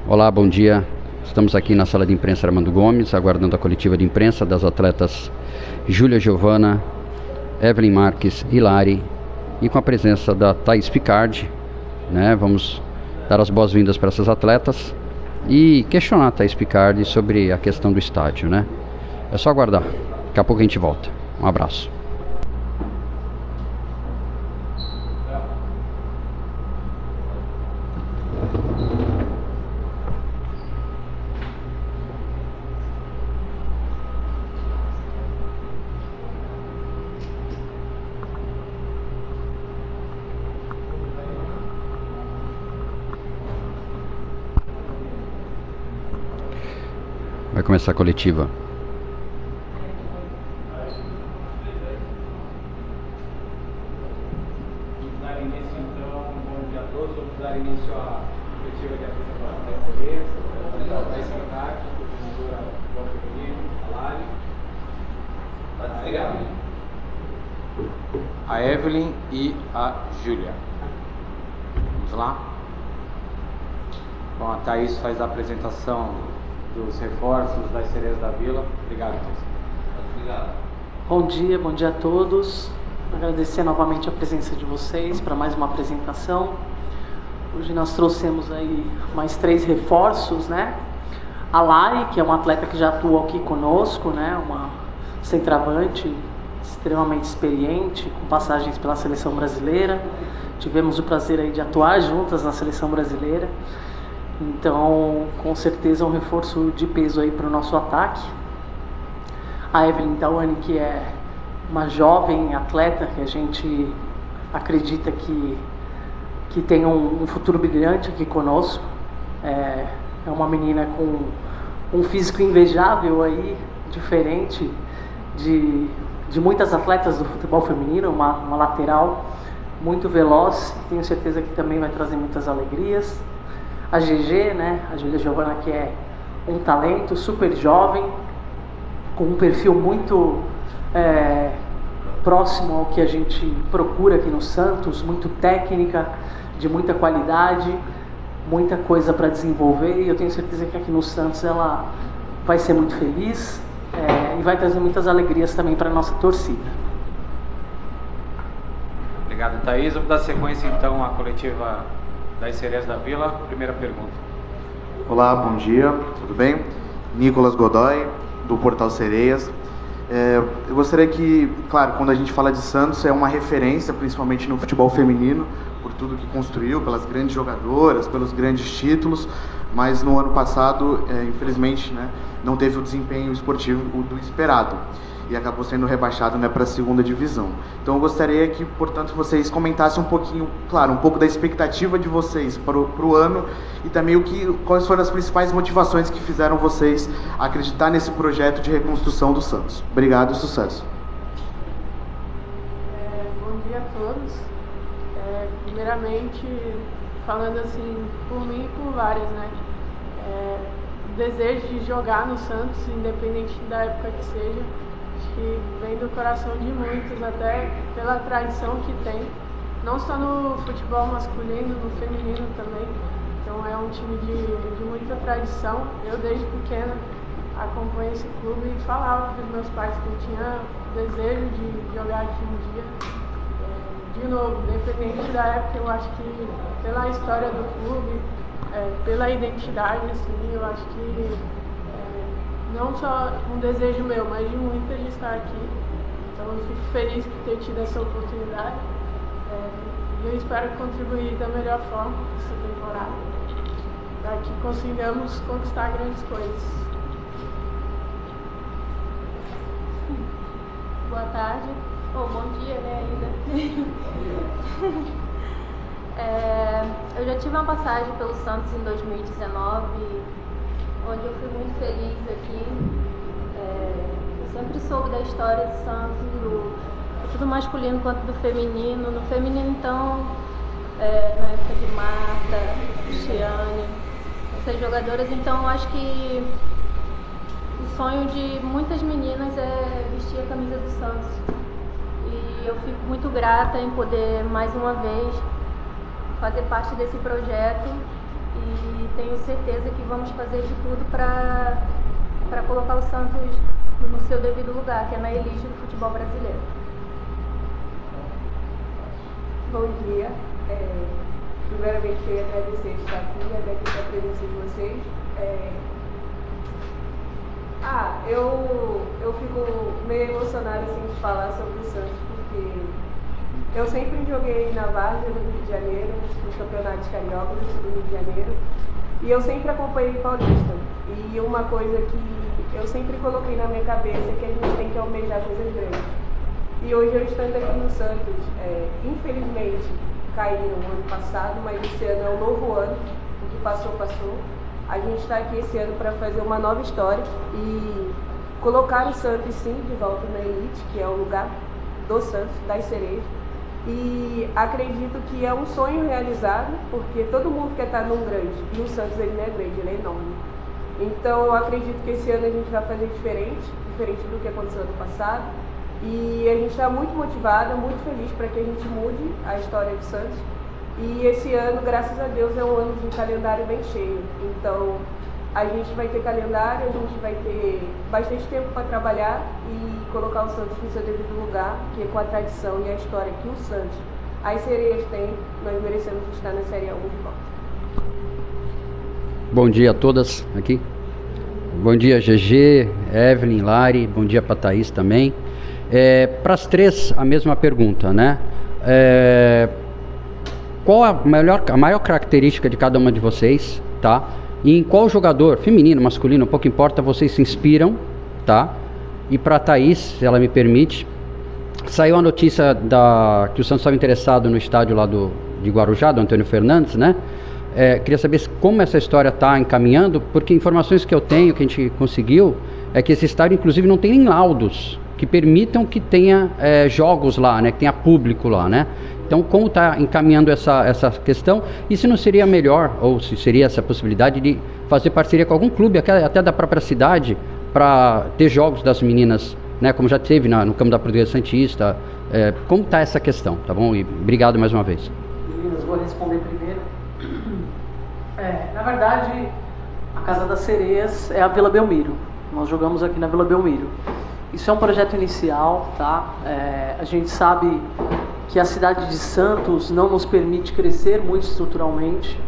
Olá, bom dia. Estamos aqui na sala de imprensa Armando Gomes, aguardando a coletiva de imprensa das atletas Júlia Giovana, Evelyn Marques e Lari, e com a presença da Thaís Picardi, né? Vamos dar as boas-vindas para essas atletas e questionar a Thaís Picardi sobre a questão do estádio, né? É só aguardar, daqui a pouco a gente volta. Um abraço. Vai começar a coletiva. Vamos dar início então, bom dia a todos. Vamos dar início à coletiva de apresentação da experiência, da espetáculo, professora João Feminino, a Lari, está desligado, a Evelyn e a Júlia. Vamos lá? Bom, a Thaís faz a apresentação dos reforços das Sereias da Vila. Obrigado, Thaís. Obrigado. Bom dia a todos. Agradecer novamente a presença de vocês para mais uma apresentação. Hoje nós trouxemos aí mais 3 reforços, né? A Lari, que é uma atleta que já atua aqui conosco, né? Uma centroavante extremamente experiente, com passagens pela seleção brasileira. Tivemos o prazer aí de atuar juntas na seleção brasileira. Então, com certeza, um reforço de peso aí para o nosso ataque. A Evelyn Tawane, que é uma jovem atleta que a gente acredita que tem um futuro brilhante aqui conosco. É uma menina com um físico invejável aí, diferente de muitas atletas do futebol feminino, uma lateral muito veloz. Tenho certeza que também vai trazer muitas alegrias. A GG, né, a Júlia Giovana, que é um talento super jovem, com um perfil muito próximo ao que a gente procura aqui no Santos, muito técnica, de muita qualidade, muita coisa para desenvolver, e eu tenho certeza que aqui no Santos ela vai ser muito feliz e vai trazer muitas alegrias também para a nossa torcida. Obrigado, Thaís. Vamos dar sequência então à coletiva das Sereias da Vila. Primeira pergunta. Olá, bom dia, tudo bem? Nicolas Godoy, do Portal Sereias. Eu gostaria que, claro, quando a gente fala de Santos, é uma referência, principalmente no futebol feminino, por tudo que construiu, pelas grandes jogadoras, pelos grandes títulos, mas no ano passado, infelizmente, né, não teve o desempenho esportivo do esperado e acabou sendo rebaixado, né, para a 2ª divisão. Então eu gostaria que, portanto, vocês comentassem um pouquinho, claro, um pouco da expectativa de vocês para o ano e também quais foram as principais motivações que fizeram vocês acreditar nesse projeto de reconstrução do Santos. Obrigado e sucesso. Bom dia a todos. Primeiramente, falando assim, por mim e por várias, né? O desejo de jogar no Santos, independente da época que seja, acho que vem do coração de muitos, até pela tradição que tem, não só no futebol masculino, no feminino também. Então é um time de muita tradição. Eu desde pequena acompanho esse clube e falava para os meus pais que eu tinha desejo de jogar aqui um dia. De novo, independente da época, eu acho que pela história do clube, pela identidade, assim, eu acho que não só um desejo meu, mas de muita de estar aqui. Então eu fico feliz por ter tido essa oportunidade e eu espero contribuir da melhor forma nessa temporada, para que consigamos conquistar grandes coisas. Boa tarde, ou bom dia, né, ainda. Eu já tive uma passagem pelo Santos em 2019, onde eu fui muito feliz aqui. Eu sempre soube da história do Santos, tanto do masculino quanto do feminino. No feminino, então, na época de Marta, Cristiane, essas jogadoras, então eu acho que o sonho de muitas meninas é vestir a camisa do Santos. E eu fico muito grata em poder, mais uma vez, fazer parte desse projeto e tenho certeza que vamos fazer de tudo para colocar o Santos no seu devido lugar, que é na elite do futebol brasileiro. Bom dia. Primeiramente, queria agradecer de estar aqui, agradecer a presença de vocês. Eu fico meio emocionada assim, de falar sobre o Santos, porque eu sempre joguei na Várzea do Rio de Janeiro, nos campeonatos cariocas do Rio de Janeiro, e eu sempre acompanhei Paulista. E uma coisa que eu sempre coloquei na minha cabeça é que a gente tem que almejar coisas grandes. E hoje eu estando aqui no Santos, infelizmente caíram no ano passado, mas esse ano é um novo ano, o que passou, passou. A gente está aqui esse ano para fazer uma nova história e colocar o Santos sim de volta na elite, que é o lugar do Santos, das Sereias. E acredito que é um sonho realizado, porque todo mundo quer estar num grande, e o Santos ele não é grande, ele é enorme. Então eu acredito que esse ano a gente vai fazer diferente do que aconteceu ano passado. E a gente está muito motivada, muito feliz para que a gente mude a história do Santos. E esse ano, graças a Deus, é um ano de calendário bem cheio. Então, a gente vai ter calendário, a gente vai ter bastante tempo para trabalhar e colocar o Santos no seu devido lugar, que é com a tradição e a história que o Santos, as Sereias têm, nós merecemos estar na Série A1 de volta. Bom dia a todas aqui. Bom dia, GG, Evelyn, Lari. Bom dia para Thaís também. Para as três, a mesma pergunta, né? Qual a maior característica de cada uma de vocês, tá? E em qual jogador, feminino, masculino, pouco importa, vocês se inspiram, tá? E para a Thaís, se ela me permite, saiu a notícia que o Santos estava interessado no estádio lá de Guarujá, do Antônio Fernandes, né? Queria saber como essa história está encaminhando, porque informações que eu tenho, que a gente conseguiu, é que esse estádio, inclusive, não tem nem laudos que permitam que tenha jogos lá, né? Que tenha público lá, né? Então, como está encaminhando essa questão? E se não seria melhor, ou se seria essa possibilidade de fazer parceria com algum clube, até da própria cidade, para ter jogos das meninas, né? Como já teve no campo da Portuguesa Santista. Como está essa questão, tá bom? E obrigado mais uma vez. Meninas, vou responder primeiro. Na verdade, a Casa das Sereias é a Vila Belmiro. Nós jogamos aqui na Vila Belmiro. Isso é um projeto inicial, tá? A gente sabe que a cidade de Santos não nos permite crescer muito estruturalmente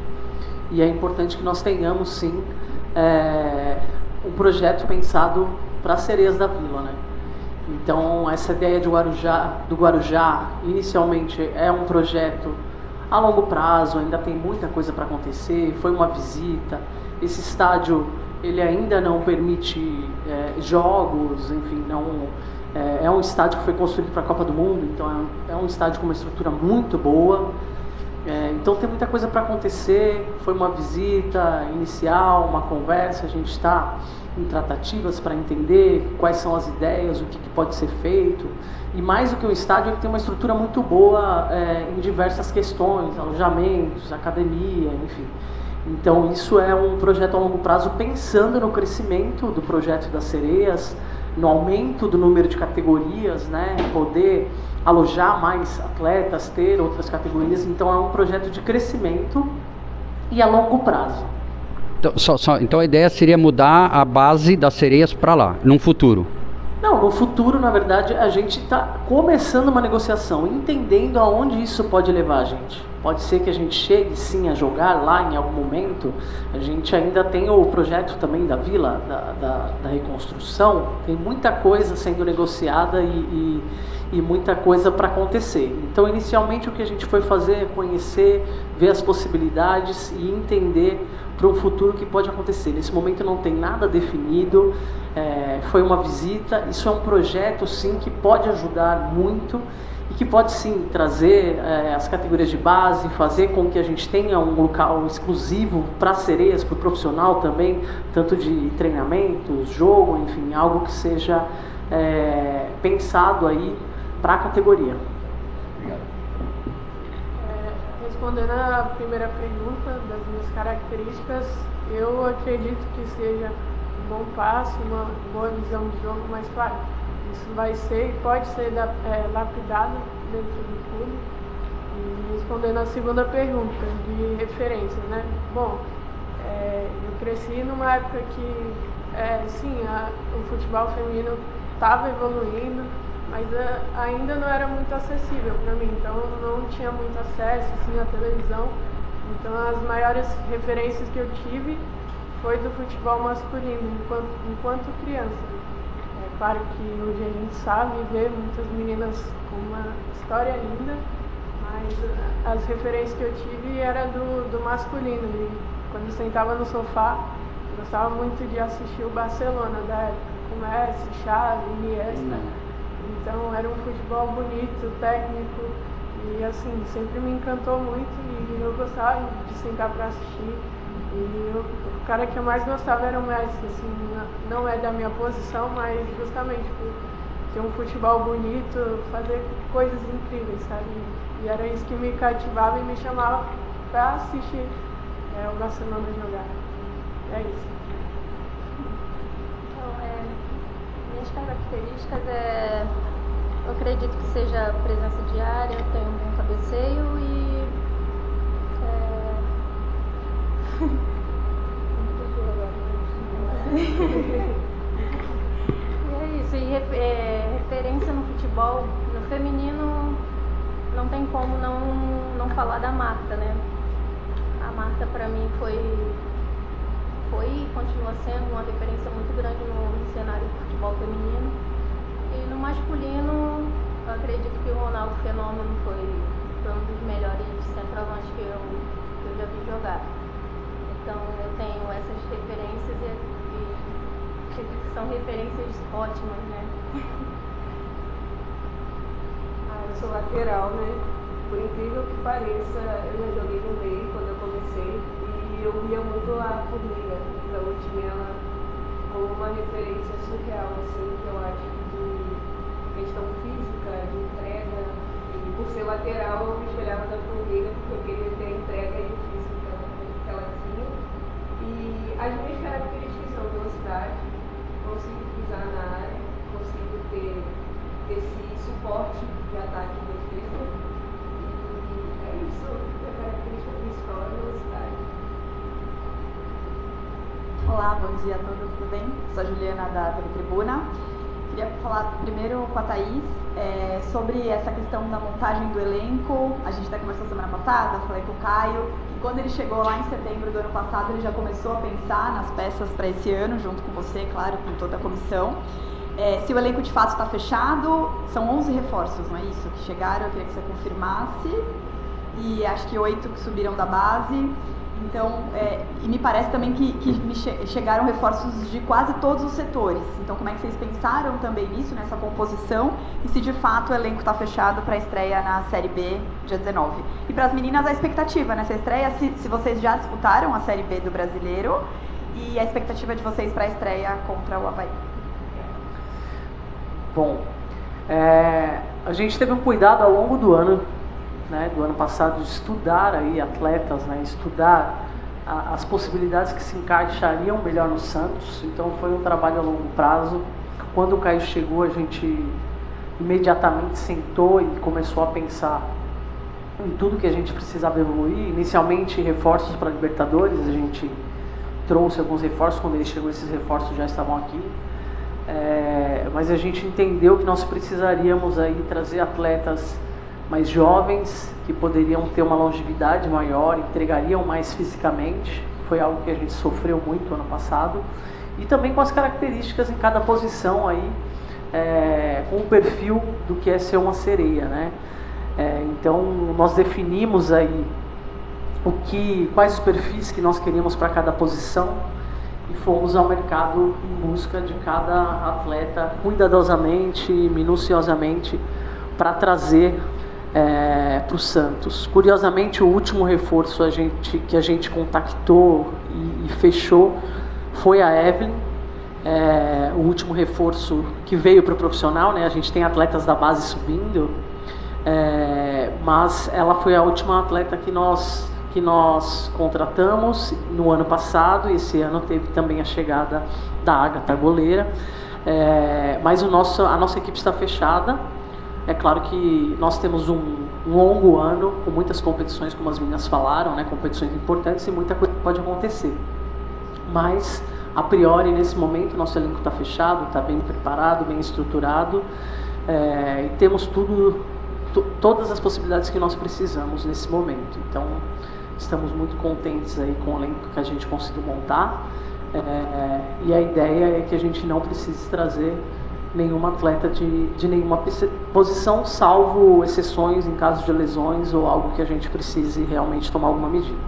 e é importante que nós tenhamos, sim, um projeto pensado para as Sereias da Vila, né? Então, essa ideia do Guarujá, inicialmente, é um projeto a longo prazo, ainda tem muita coisa para acontecer, foi uma visita. Esse estádio, ele ainda não permite jogos, enfim, é um estádio que foi construído para a Copa do Mundo, então é um estádio com uma estrutura muito boa. Então tem muita coisa para acontecer. Foi uma visita inicial, uma conversa, a gente está em tratativas para entender quais são as ideias, o que pode ser feito. E mais do que o estádio, ele tem uma estrutura muito boa em diversas questões, alojamentos, academia, enfim. Então isso é um projeto a longo prazo, pensando no crescimento do projeto das Sereias, no aumento do número de categorias, né? Poder alojar mais atletas, ter outras categorias. Então é um projeto de crescimento e a longo prazo. Então a ideia seria mudar a base das Sereias para lá, num futuro? Não, no futuro, na verdade, a gente está começando uma negociação, entendendo aonde isso pode levar a gente. Pode ser que a gente chegue sim a jogar lá em algum momento. A gente ainda tem o projeto também da vila, da reconstrução. Tem muita coisa sendo negociada e muita coisa para acontecer. Então, inicialmente, o que a gente foi fazer é conhecer, ver as possibilidades e entender para um futuro que pode acontecer. Nesse momento não tem nada definido, foi uma visita. Isso é um projeto sim que pode ajudar muito e que pode sim trazer as categorias de base, fazer com que a gente tenha um local exclusivo para Sereias, para o profissional também, tanto de treinamentos, jogo, enfim, algo que seja pensado aí para a categoria. Obrigado. Respondendo a primeira pergunta das minhas características, eu acredito que seja um bom passo, uma boa visão de jogo, mas claro, isso vai ser e pode ser lapidado dentro do clube. E respondendo a segunda pergunta, de referência, né? Bom, Eu cresci numa época que, sim, o futebol feminino estava evoluindo, mas ainda não era muito acessível para mim, então eu não tinha muito acesso assim, à televisão. Então as maiores referências que eu tive foi do futebol masculino, enquanto criança. É claro que hoje a gente sabe ver muitas meninas com uma história linda, mas as referências que eu tive eram do masculino. E quando eu sentava no sofá, eu gostava muito de assistir o Barcelona da época, com Messi, Xavi, Iniesta. Então era um futebol bonito, técnico, e assim, sempre me encantou muito e eu gostava de sentar para assistir. E o cara que eu mais gostava era o Messi, assim, não é da minha posição, mas justamente por ter um futebol bonito, fazer coisas incríveis, sabe? E era isso que me cativava e me chamava para assistir o Barcelona jogar. É isso. Então, minhas características eu acredito que seja a presença diária, eu tenho um bom cabeceio e e é isso, e referência no futebol, no feminino, não tem como não falar da Marta, né? A Marta para mim foi e continua sendo uma referência muito grande no cenário do futebol feminino. E no masculino, eu acredito que o Ronaldo Fenômeno foi um dos melhores centroavantes que eu já vi jogar. Então eu tenho essas referências e são referências ótimas, né? Eu sou lateral, né? Por incrível que pareça, eu já joguei no meio quando eu comecei e eu via muito a Formiga. Então eu tinha ela como uma referência surreal, assim, que eu acho de questão física, de entrega. E por ser lateral, eu me espelhava da Formiga porque eu queria ter a entrega e o físico que ela tinha. E as minhas características são velocidade, consigo pisar na área, consigo ter esse suporte de ataque e defesa. E é isso, a característica principal é a velocidade. Olá, bom dia a todos, tudo bem? Sou a Juliana da TV Tribuna. Queria falar primeiro com a Thaís sobre essa questão da montagem do elenco. A gente até conversou semana passada, falei com o Caio, que quando ele chegou lá em setembro do ano passado, ele já começou a pensar nas peças para esse ano, junto com você, claro, com toda a comissão. Se o elenco de fato está fechado, são 11 reforços, não é isso? Que chegaram, eu queria que você confirmasse. E acho que 8 que subiram da base. Então, e me parece também que chegaram reforços de quase todos os setores. Então, como é que vocês pensaram também nisso, nessa composição? E se de fato o elenco está fechado para a estreia na Série B, dia 19? E para as meninas, a expectativa nessa estreia, se vocês já disputaram a Série B do Brasileiro, e a expectativa de vocês para a estreia contra o Avaí? Bom, a gente teve um cuidado ao longo do ano, né, do ano passado, de estudar aí atletas, né, estudar as possibilidades que se encaixariam melhor no Santos. Então foi um trabalho a longo prazo. Quando o Caio chegou, a gente imediatamente sentou e começou a pensar em tudo que a gente precisava evoluir. Inicialmente, reforços para a Libertadores, a gente trouxe alguns reforços. Quando ele chegou, esses reforços já estavam aqui. Mas a gente entendeu que nós precisaríamos aí trazer atletas mais jovens, que poderiam ter uma longevidade maior, entregariam mais fisicamente. Foi algo que a gente sofreu muito ano passado. E também com as características em cada posição aí, com o perfil do que é ser uma sereia, né? Então nós definimos aí quais os perfis que nós queríamos para cada posição e fomos ao mercado em busca de cada atleta cuidadosamente, minuciosamente, para trazer para o Santos. Curiosamente, o último reforço que a gente contactou e fechou foi a Evelyn, o último reforço que veio para o profissional, né? A gente tem atletas da base subindo, mas ela foi a última atleta que nós contratamos no ano passado, e esse ano teve também a chegada da Agatha, goleira, mas a nossa equipe está fechada. É claro que nós temos um longo ano, com muitas competições, como as meninas falaram, né, competições importantes, e muita coisa pode acontecer. Mas, a priori, nesse momento, nosso elenco está fechado, está bem preparado, bem estruturado, e temos todas as possibilidades que nós precisamos nesse momento. Então, estamos muito contentes aí com o elenco que a gente conseguiu montar, e a ideia é que a gente não precise trazer nenhum atleta de nenhuma posição, salvo exceções em caso de lesões ou algo que a gente precise realmente tomar alguma medida.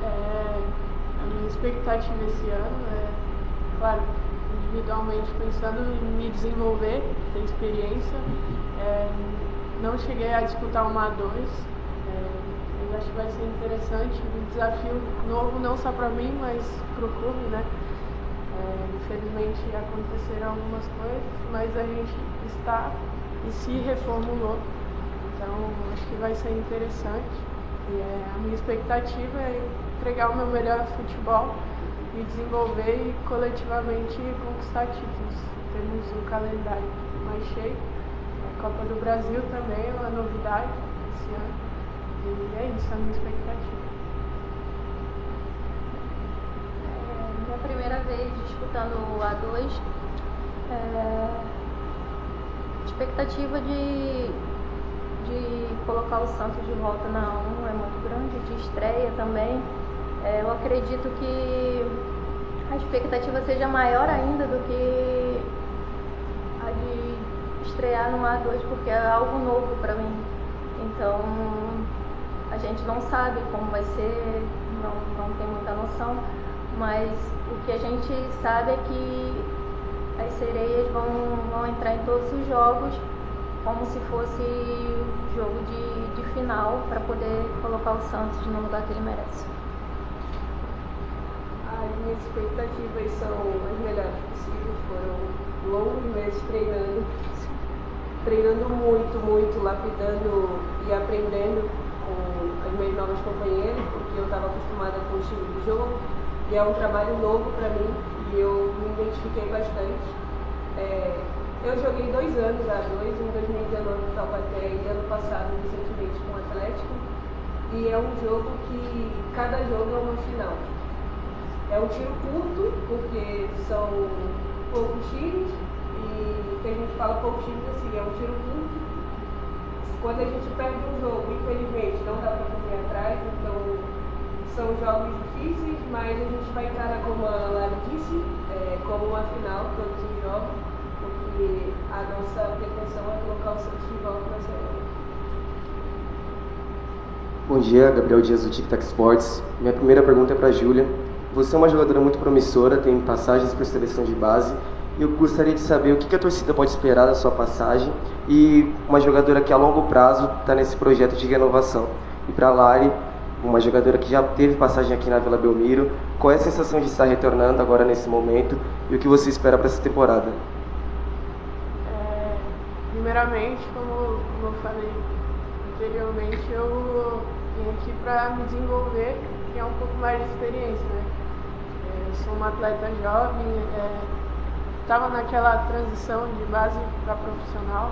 A minha expectativa esse ano é, claro, individualmente pensando em me desenvolver, ter experiência. Não cheguei a disputar uma A2, eu acho que vai ser interessante, um desafio novo não só para mim, mas para o clube, né? Infelizmente aconteceram algumas coisas, mas a gente está e se reformulou, então acho que vai ser interessante. E a minha expectativa é entregar o meu melhor futebol, me desenvolver e coletivamente conquistar títulos. Temos um calendário mais cheio, a Copa do Brasil também é uma novidade esse ano, e é isso a minha expectativa. Minha primeira vez disputando o A2, expectativa de colocar o Santos de volta na A1 é muito grande, de estreia também. Eu acredito que a expectativa seja maior ainda do que a de estrear no A2, porque é algo novo para mim. Então, a gente não sabe como vai ser, não tem muita noção, mas o que a gente sabe é que as sereias vão entrar em todos os jogos como se fosse jogo de final, para poder colocar o Santos no lugar que ele merece. As minhas expectativas são as melhores possíveis. Foram longos meses treinando muito, lapidando e aprendendo com as minhas novas companheiras, porque eu estava acostumada com o estilo de jogo e é um trabalho novo para mim e eu me identifiquei bastante. Eu joguei 2 anos A2, em 2019 no Taubaté e ano passado recentemente com o Atlético, e é um jogo que cada jogo é uma final. É um tiro curto, porque são poucos times, e que a gente fala poucos times assim, é um tiro curto. Quando a gente perde um jogo, infelizmente, não dá para correr atrás, então são jogos difíceis, mas a gente vai encarar, como a Lari disse, como uma final, todos os jogos, porque a nossa pretensão é colocar o Santos de volta na Série A. Bom dia, Gabriel Dias do Tic Tac Sports. Minha primeira pergunta é para a Júlia. Você é uma jogadora muito promissora, tem passagens por seleção de base. Eu gostaria de saber o que a torcida pode esperar da sua passagem e uma jogadora que a longo prazo está nesse projeto de renovação. E para a Lari, uma jogadora que já teve passagem aqui na Vila Belmiro, qual é a sensação de estar retornando agora nesse momento e o que você espera para essa temporada? Primeiramente, como eu falei anteriormente, eu vim aqui para me desenvolver e ganhar um pouco mais de experiência, né? Eu sou uma atleta jovem, estava naquela transição de base para profissional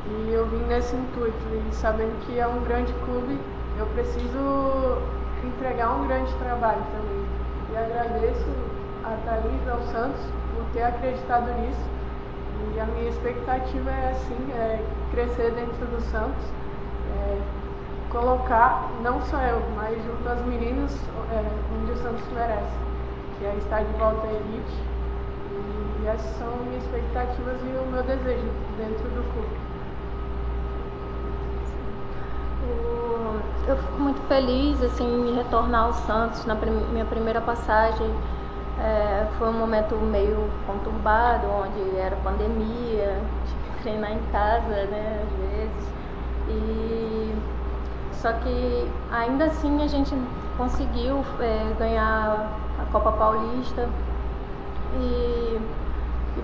e eu vim nesse intuito, e sabendo que é um grande clube, eu preciso entregar um grande trabalho também. E agradeço a Thaís, ao Santos, por ter acreditado nisso. E a minha expectativa é assim, crescer dentro do Santos, colocar, não só eu, mas junto às meninas, onde o Santos merece, que é estar de volta à elite. E essas são minhas expectativas e o meu desejo dentro do clube. Eu fico muito feliz em retornar ao Santos. Na minha primeira passagem foi um momento meio conturbado, onde era pandemia, tive que treinar em casa, né, às vezes. Só que ainda assim a gente conseguiu ganhar a Copa Paulista e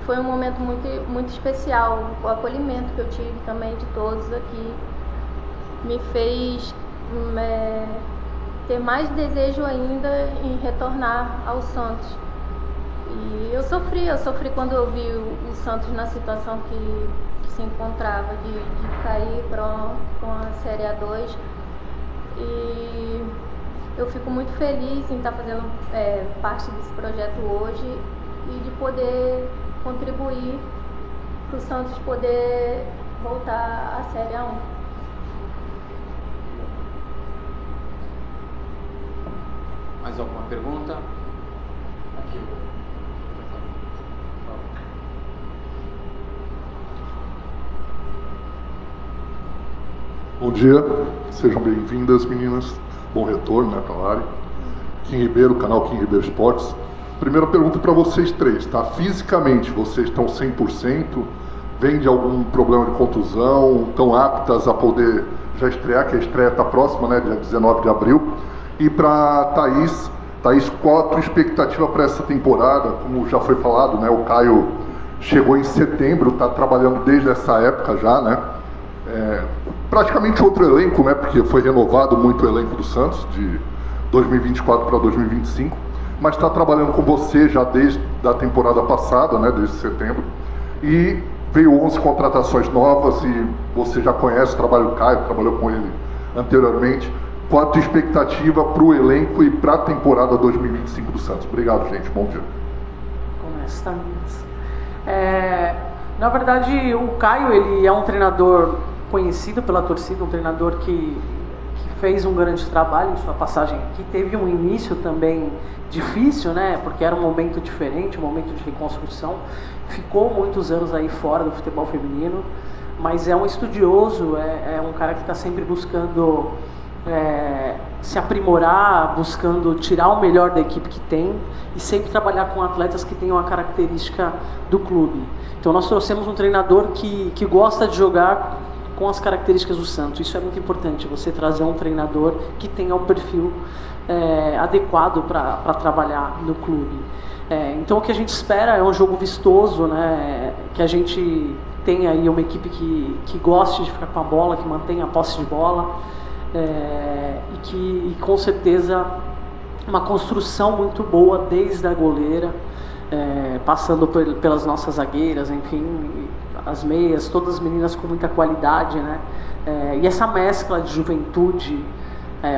foi um momento muito especial. O acolhimento que eu tive também de todos aqui me fez ter mais desejo ainda em retornar ao Santos. E eu sofri quando eu vi o Santos na situação que se encontrava de cair para a Série A2. eu fico muito feliz em estar fazendo parte desse projeto hoje e de poder contribuir para o Santos poder voltar à Série A1. Mais alguma pergunta? Aqui. Bom dia, sejam bem-vindas, meninas. Bom retorno, né, Calari? Kim Ribeiro, canal Kim Ribeiro Esportes. Primeira pergunta para vocês três, tá? Fisicamente, vocês estão 100%? Vem de algum problema de contusão? Estão aptas a poder já estrear, que a estreia está próxima, né? Dia 19 de abril. E para Thaís, qual a tua expectativa para essa temporada? Como já foi falado, né? O Caio chegou em setembro, está trabalhando desde essa época já, né? Praticamente outro elenco, né? Porque foi renovado muito o elenco do Santos, de 2024 para 2025. Mas está trabalhando com você já desde a temporada passada, né? Desde setembro. E veio 11 contratações novas e você já conhece o trabalho do Caio, trabalhou com ele anteriormente. Qual a tua expectativa para o elenco e para a temporada 2025 do Santos? Obrigado, gente. Bom dia. Começa, na verdade, o Caio, ele é um treinador conhecido pela torcida, um treinador que fez um grande trabalho em sua passagem aqui. Teve um início também difícil, né? Porque era um momento diferente, um momento de reconstrução. Ficou muitos anos aí fora do futebol feminino, mas é um estudioso, é um cara que está sempre buscando se aprimorar, buscando tirar o melhor da equipe que tem e sempre trabalhar com atletas que tenham a característica do clube. Então nós trouxemos um treinador que gosta de jogar com as características do Santos. Isso é muito importante, você trazer um treinador que tenha um perfil adequado para trabalhar no clube. Então o que a gente espera é um jogo vistoso, né? Que a gente tenha aí uma equipe que goste de ficar com a bola, que mantenha a posse de bola, e com certeza uma construção muito boa desde a goleira, passando pelas nossas zagueiras, enfim, as meias, todas as meninas com muita qualidade, né? E essa mescla de juventude.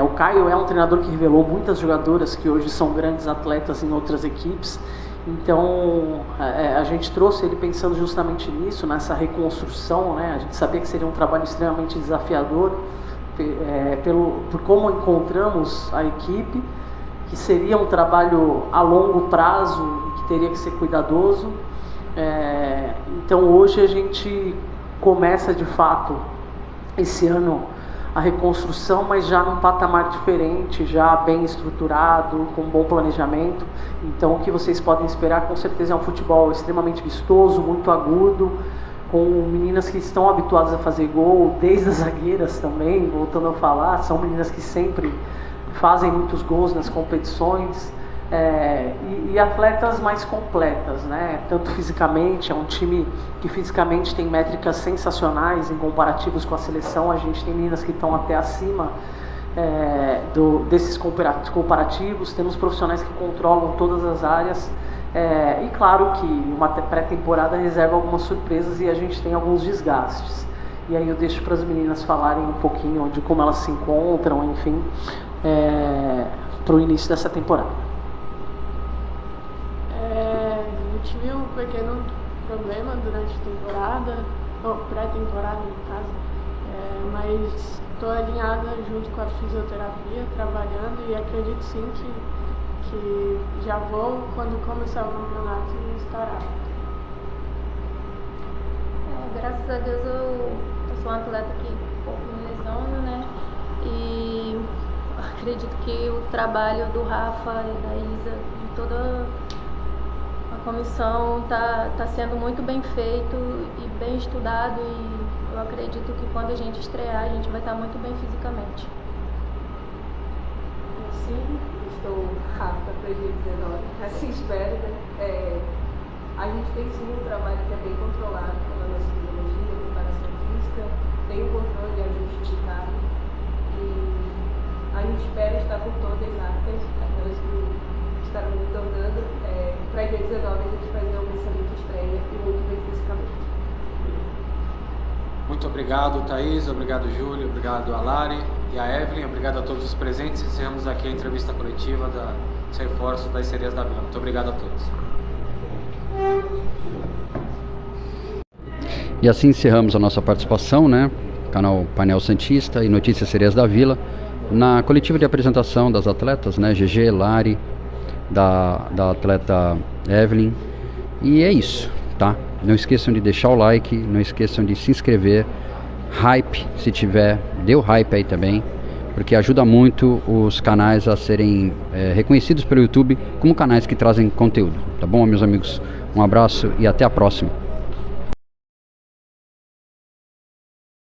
O Caio é um treinador que revelou muitas jogadoras que hoje são grandes atletas em outras equipes. Então a gente trouxe ele pensando justamente nisso, nessa reconstrução, né? A gente sabia que seria um trabalho extremamente desafiador, por como encontramos a equipe, que seria um trabalho a longo prazo, que teria que ser cuidadoso. Então hoje a gente começa de fato esse ano a reconstrução, mas já num patamar diferente, já bem estruturado, com um bom planejamento. Então o que vocês podem esperar com certeza é um futebol extremamente vistoso, muito agudo, com meninas que estão habituadas a fazer gol, desde as zagueiras também, voltando a falar, são meninas que sempre fazem muitos gols nas competições, e atletas mais completas, né? Tanto fisicamente, é um time que fisicamente tem métricas sensacionais em comparativos com a seleção. A gente tem meninas que estão até acima desses comparativos, temos profissionais que controlam todas as áreas, e claro que uma pré-temporada reserva algumas surpresas e a gente tem alguns desgastes. E aí eu deixo para as meninas falarem um pouquinho de como elas se encontram, enfim, para o início dessa temporada. Eu tive um pequeno problema durante a temporada, ou pré-temporada no caso, mas estou alinhada junto com a fisioterapia, trabalhando, e acredito sim que já vou, quando começar o campeonato, estar apta. Graças a Deus eu sou uma atleta que pouco me lesiono, né? E acredito que o trabalho do Rafa e da Isa, de toda a comissão, tá sendo muito bem feito e bem estudado, e eu acredito que quando a gente estrear a gente vai estar muito bem fisicamente. Sim, estou apta para dia 19, assim espero, né? A gente tem sim um trabalho que é bem controlado pela nossa fisiologia, preparação física, tem um controle de ajuste de carga, e a gente espera estar com todas aptas, aquelas que estarão retornando, para dia 19 a gente fazer uma excelente estreia e muito bem fisicamente. Muito obrigado, Thaís, obrigado, Júlio, obrigado, Alari. e a Evelyn, obrigado a todos os presentes. Encerramos aqui a entrevista coletiva dos reforços das Sereias da Vila. Muito obrigado a todos. E assim encerramos a nossa participação, né? Canal Painel Santista e Notícias Sereias da Vila, na coletiva de apresentação das atletas, né? GG, Lari, da atleta Evelyn. E é isso, tá? Não esqueçam de deixar o like, não esqueçam de se inscrever. Hype, se tiver, dê o hype aí também, porque ajuda muito os canais a serem reconhecidos pelo YouTube como canais que trazem conteúdo, tá bom, meus amigos? Um abraço e até a próxima.